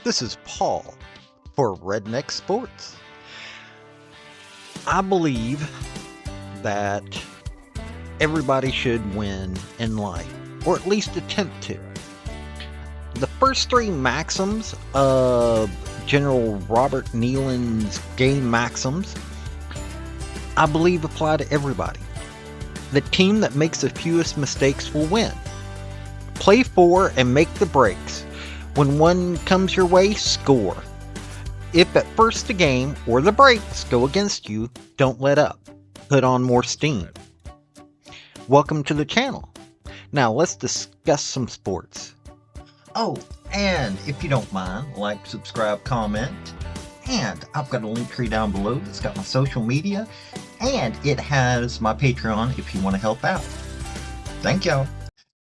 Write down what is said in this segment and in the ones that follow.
This is Paul for Redneck Sports. I believe that everybody should win in life, or at least attempt to. The first three maxims of General Robert Neyland's game maxims, I believe apply to everybody. The team that makes the fewest mistakes will win. Play for and make the breaks. When one comes your way, score. If at first the game or the breaks go against you, don't let up. Put on more steam. Welcome to the channel. Now let's discuss some sports. Oh, and if you don't mind, like, subscribe, comment. And I've got a link tree down below that's got my social media. And it has my Patreon if you want to help out. Thank y'all.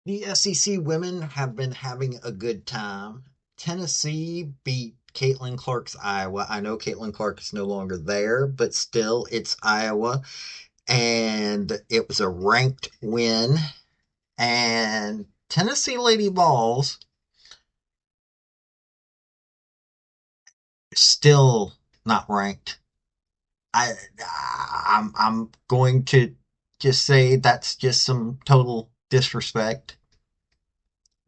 The SEC women have been having a good time. Tennessee beat Caitlin Clark's Iowa. I know Caitlin Clark is no longer there, but still, it's Iowa. And it was a ranked win. And Tennessee Lady Vols still not ranked. I'm going to just say that's just some total disrespect.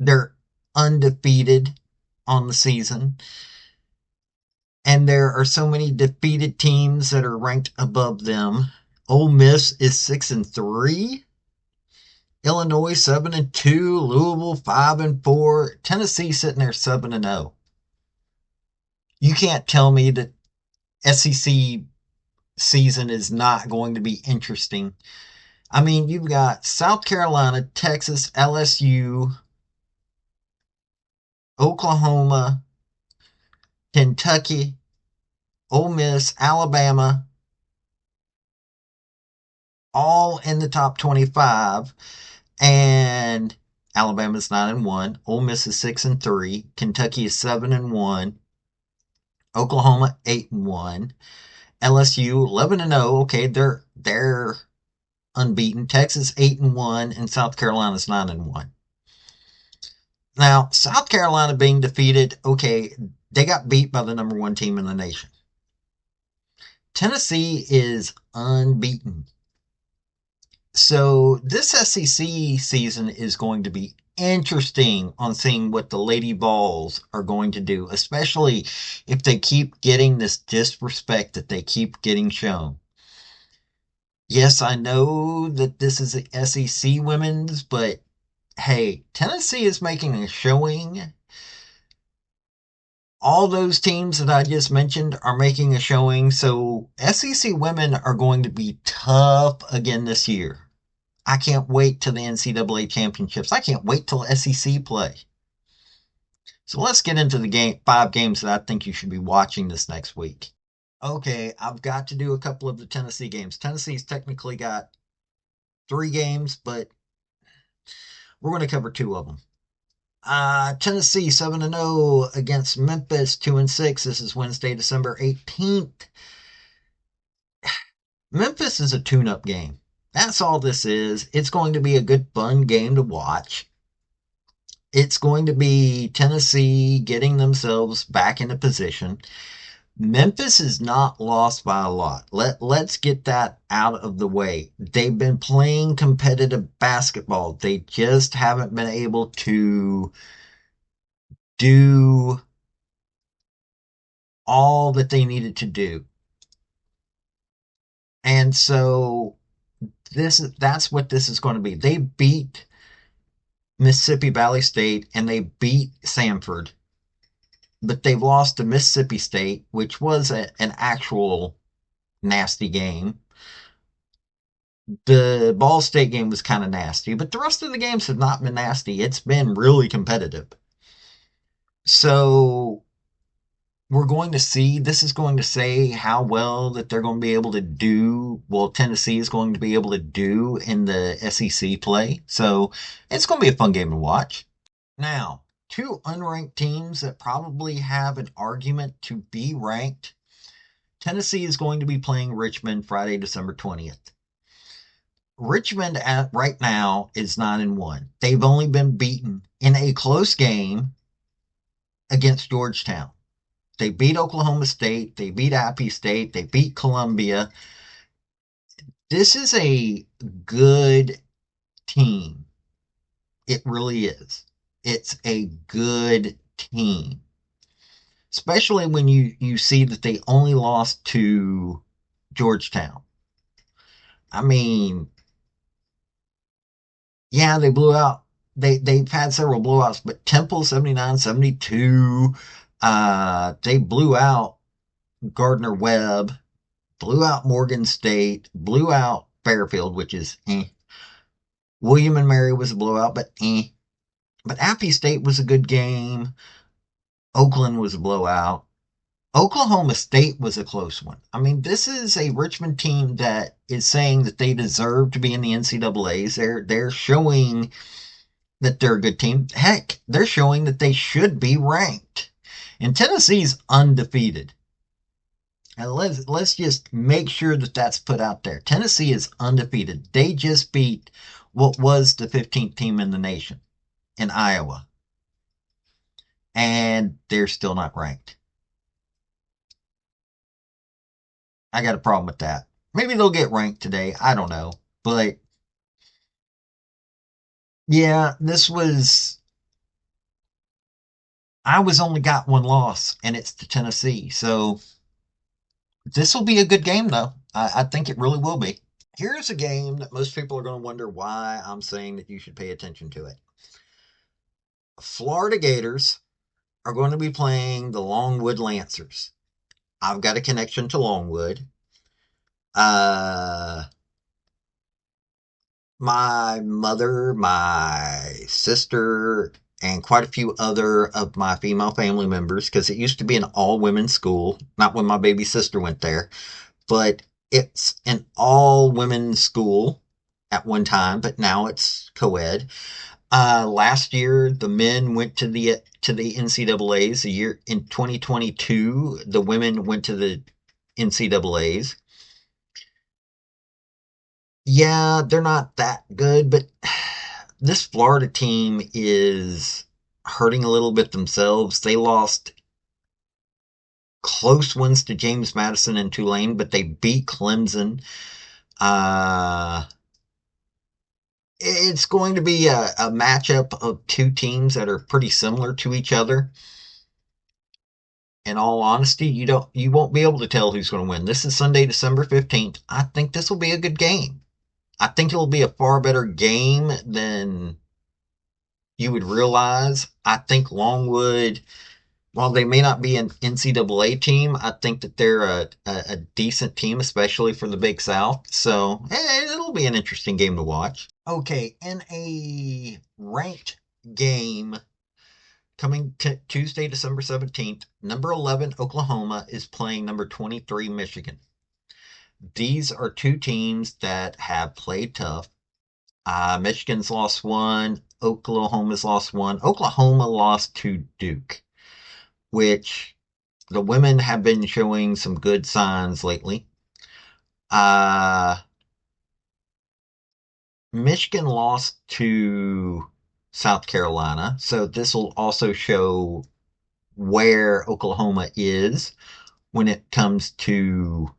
They're undefeated on the season. And there are so many defeated teams that are ranked above them. Ole Miss is 6-3. Illinois 7-2. Louisville 5-4. Tennessee sitting there 7-0. You can't tell me that SEC season is not going to be interesting. I mean, you've got South Carolina, Texas, LSU, Oklahoma, Kentucky, Ole Miss, Alabama, all in the top 25. And Alabama's 9-1. Ole Miss is 6-3. Kentucky is 7-1. Oklahoma 8-1. LSU 11-0. Okay, they're unbeaten. Texas 8-1, and South Carolina's 9-1. Now, South Carolina being defeated, okay, they got beat by the number one team in the nation. Tennessee is unbeaten. So this SEC season is going to be interesting on seeing what the Lady Vols are going to do, especially if they keep getting this disrespect that they keep getting shown. Yes, I know that this is the SEC women's, but hey, Tennessee is making a showing. All those teams that I just mentioned are making a showing, so SEC women are going to be tough again this year. I can't wait till the NCAA championships. I can't wait till SEC play. So let's get into the 5 games that I think you should be watching this next week. Okay, I've got to do a couple of the Tennessee games. Tennessee's technically got 3 games, but we're going to cover 2 of them. Tennessee 7-0 against Memphis 2-6. This is Wednesday, December 18th. Memphis is a tune-up game. That's all this is. It's going to be a good, fun game to watch. It's going to be Tennessee getting themselves back into position. Memphis is not lost by a lot. Let's get that out of the way. They've been playing competitive basketball. They just haven't been able to do all that they needed to do. And so that's what this is going to be. They beat Mississippi Valley State and they beat Samford, but they've lost to Mississippi State, which was an actual nasty game. The Ball State game was kind of nasty, but the rest of the games have not been nasty. It's been really competitive. So we're going to see, this is going to say how well that they're going to be able to do, well, Tennessee is going to be able to do in the SEC play. So it's going to be a fun game to watch. Now, 2 unranked teams that probably have an argument to be ranked. Tennessee is going to be playing Richmond Friday, December 20th. Richmond right now is 9-1. They've only been beaten in a close game against Georgetown. They beat Oklahoma State. They beat Appy State. They beat Columbia. This is a good team. It really is. It's a good team. Especially when you see that they only lost to Georgetown. I mean, yeah, they blew out. They've had several blowouts, but Temple 79-72. They blew out Gardner Webb, blew out Morgan State, blew out Fairfield, which is eh. William and Mary was a blowout, but eh. But Appy State was a good game. Oakland was a blowout. Oklahoma State was a close one. I mean, this is a Richmond team that is saying that they deserve to be in the NCAAs. They're showing that they're a good team. Heck, they're showing that they should be ranked. And Tennessee's undefeated. And let's just make sure that that's put out there. Tennessee is undefeated. They just beat what was the 15th team in the nation in Iowa. And they're still not ranked. I got a problem with that. Maybe they'll get ranked today. I don't know. But yeah, I was only got one loss, and it's to Tennessee. So this will be a good game, though. I think it really will be. Here's a game that most people are going to wonder why I'm saying that you should pay attention to it. Florida Gators are going to be playing the Longwood Lancers. I've got a connection to Longwood. My mother, my sister, and quite a few other of my female family members, because it used to be an all-women school, not when my baby sister went there, but it's an all-women school at one time, but now it's co-ed. Last year, the men went to the NCAAs. The year in 2022, the women went to the NCAAs. Yeah, they're not that good, but this Florida team is hurting a little bit themselves. They lost close ones to James Madison and Tulane, but they beat Clemson. It's going to be a matchup of two teams that are pretty similar to each other. In all honesty, you won't be able to tell who's going to win. This is Sunday, December 15th. I think this will be a good game. I think it'll be a far better game than you would realize. I think Longwood, while they may not be an NCAA team, I think that they're a decent team, especially for the Big South. So it'll be an interesting game to watch. Okay, in a ranked game coming Tuesday, December 17th, number 11 Oklahoma is playing number 23 Michigan. These are two teams that have played tough. Michigan's lost one. Oklahoma's lost one. Oklahoma lost to Duke, which the women have been showing some good signs lately. Michigan lost to South Carolina, so this will also show where Oklahoma is when it comes to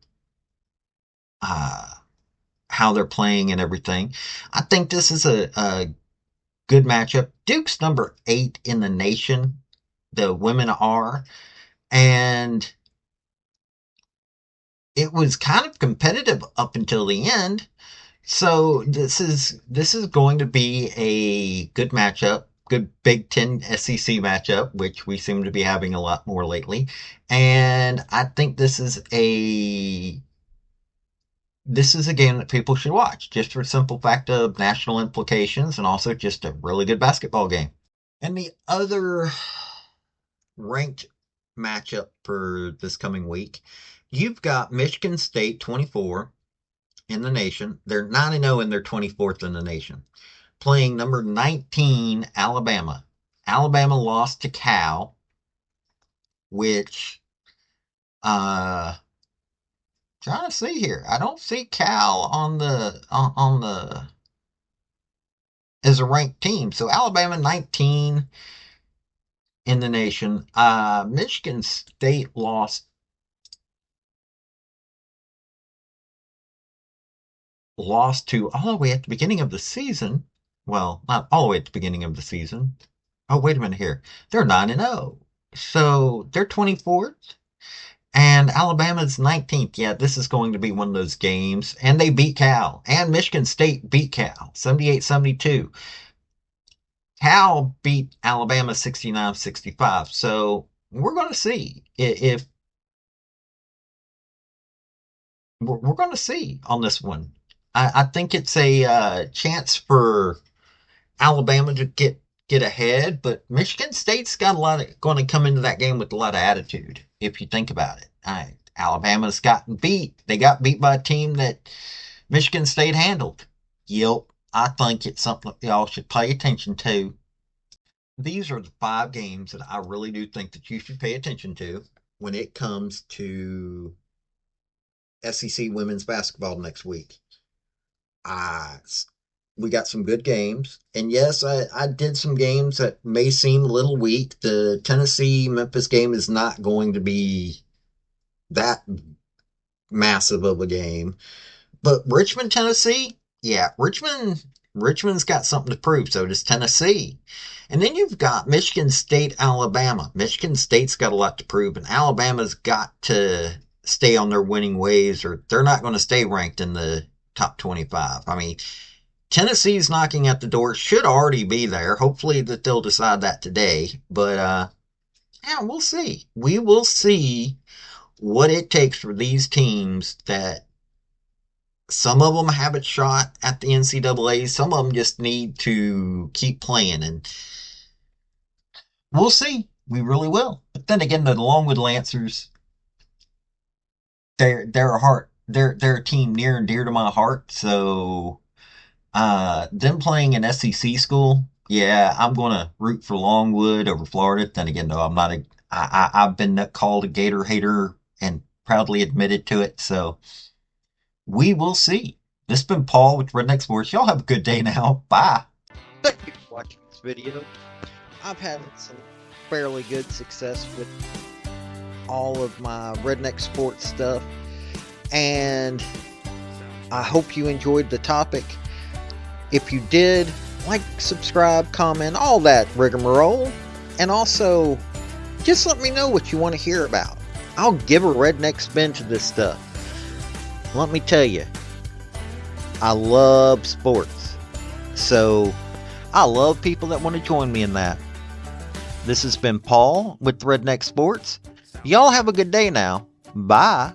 how they're playing and everything. I think this is a good matchup. Duke's number 8 in the nation. The women are. And it was kind of competitive up until the end. So this is going to be a good matchup, good Big Ten SEC matchup, which we seem to be having a lot more lately. And I think this is a game that people should watch, just for the simple fact of national implications and also just a really good basketball game. And the other ranked matchup for this coming week, you've got Michigan State 24 in the nation. They're 9-0 and they're 24th in the nation. Playing number 19 Alabama. Alabama lost to Cal, which trying to see here. I don't see Cal on the as a ranked team. So Alabama 19 in the nation. Michigan State lost to all the way at the beginning of the season. Well, not all the way at the beginning of the season. Oh, wait a minute here. They're 9-0. So they're 24th. And Alabama's 19th. Yeah, this is going to be one of those games. And they beat Cal. And Michigan State beat Cal 78-72. Cal beat Alabama 69-65. So we're going to see if we're going to see on this one. I think it's a chance for Alabama to get ahead, but Michigan State's got going to come into that game with a lot of attitude. If you think about it, Alabama's gotten beat. They got beat by a team that Michigan State handled. Yep, I think it's something that y'all should pay attention to. These are the 5 games that I really do think that you should pay attention to when it comes to SEC women's basketball next week. We got some good games. And yes, I did some games that may seem a little weak. The Tennessee-Memphis game is not going to be that massive of a game. But Richmond, Tennessee, yeah, Richmond's got something to prove. So does Tennessee. And then you've got Michigan State, Alabama. Michigan State's got a lot to prove, and Alabama's got to stay on their winning ways, or they're not going to stay ranked in the top 25. I mean, Tennessee's knocking at the door, should already be there. Hopefully that they'll decide that today. But, yeah, we'll see. We will see what it takes for these teams that some of them have a shot at the NCAA. Some of them just need to keep playing, and we'll see. We really will. But then again, the Longwood Lancers, they're a team near and dear to my heart. So them playing in SEC school, yeah, I'm gonna root for Longwood over Florida. Then again, though, I'm not I've been called a Gator hater and proudly admitted to it. So we will see. This has been Paul with Redneck Sports. Y'all have a good day now. Bye. Thank you for watching this video. I've had some fairly good success with all of my Redneck Sports stuff, and I hope you enjoyed the topic. If you did, like, subscribe, comment, all that rigmarole. And also, just let me know what you want to hear about. I'll give a redneck spin to this stuff. Let me tell you, I love sports. So, I love people that want to join me in that. This has been Paul with Redneck Sports. Y'all have a good day now. Bye.